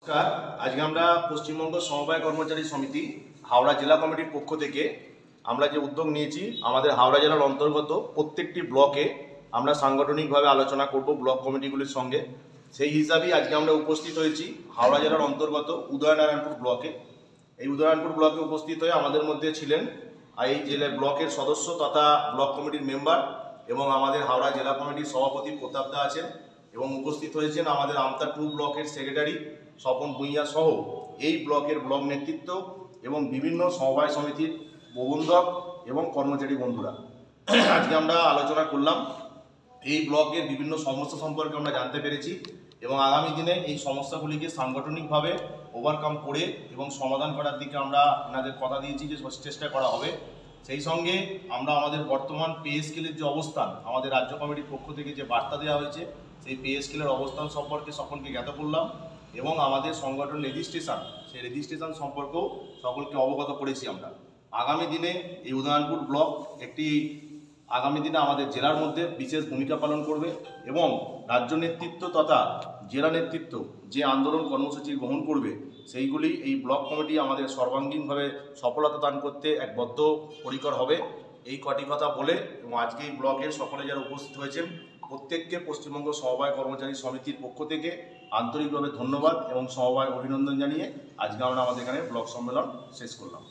নমস্কার। আজকে আমরা পশ্চিমবঙ্গ সমবায় কর্মচারী সমিতি হাওড়া জেলা কমিটির পক্ষ থেকে আমরা যে উদ্যোগ নিয়েছি, আমাদের হাওড়া জেলার অন্তর্গত প্রত্যেকটি ব্লকে আমরা সাংগঠনিকভাবে আলোচনা করব ব্লক কমিটিগুলির সঙ্গে। সেই হিসাবেই আজকে আমরা উপস্থিত হয়েছি হাওড়া জেলার অন্তর্গত উদয়নারায়ণপুর ব্লকে। এই উদয়নারায়ণপুর ব্লকে উপস্থিত হয়ে আমাদের মধ্যে ছিলেন এই জেলার ব্লকের সদস্য তথা ব্লক কমিটির মেম্বার এবং আমাদের হাওড়া জেলা কমিটির সভাপতি প্রতাপ দা আছেন, এবং উপস্থিত হয়েছেন আমাদের আমতা 2 ব্লকের সেক্রেটারি স্বপন ভূঁইয়া সহ এই ব্লকের ব্লক নেতৃত্ব এবং বিভিন্ন সমবায় সমিতির প্রবন্ধক এবং কর্মচারী বন্ধুরা। আজকে আমরা আলোচনা করলাম, এই ব্লকের বিভিন্ন সমস্যা সম্পর্কে আমরা জানতে পেরেছি এবং আগামী দিনে এই সমস্যাগুলিকে সাংগঠনিকভাবে ওভারকাম করে এবং সমাধান করার দিকে আমরা এনাদের কথা দিয়েছি যে চেষ্টা করা হবে। সেই সঙ্গে আমরা আমাদের বর্তমান পে স্কেলের যে অবস্থান, আমাদের রাজ্য কমিটির পক্ষ থেকে যে বার্তা দেওয়া হয়েছে সেই পে স্কেলের অবস্থান সম্পর্কে সকলকে জ্ঞাত করলাম এবং আমাদের সংগঠন রেজিস্ট্রেশন, সেই রেজিস্ট্রেশন সম্পর্কেও সকলকে অবগত করেছি। আমরা আগামী দিনে এই উদয়নারায়ণপুর ব্লক একটি আগামী দিনে আমাদের জেলার মধ্যে বিশেষ ভূমিকা পালন করবে এবং রাজ্য নেতৃত্ব তথা জেলা নেতৃত্ব যে আন্দোলন কর্মসূচি গ্রহণ করবে সেইগুলি এই ব্লক কমিটি আমাদের সর্বাঙ্গীনভাবে সফলতা দান করতে এক বদ্ধপরিকর হবে। এই কটি কথা বলে এবং আজকে এই ব্লকের সকলে যারা উপস্থিত হয়েছেন প্রত্যেককে পশ্চিমবঙ্গ সমবায় কর্মচারী সমিতির পক্ষ থেকে আন্তরিকভাবে ধন্যবাদ এবং সমবায় অভিনন্দন জানিয়ে আজকে আমরা আমাদের এখানে ব্লক সম্মেলন শেষ করলাম।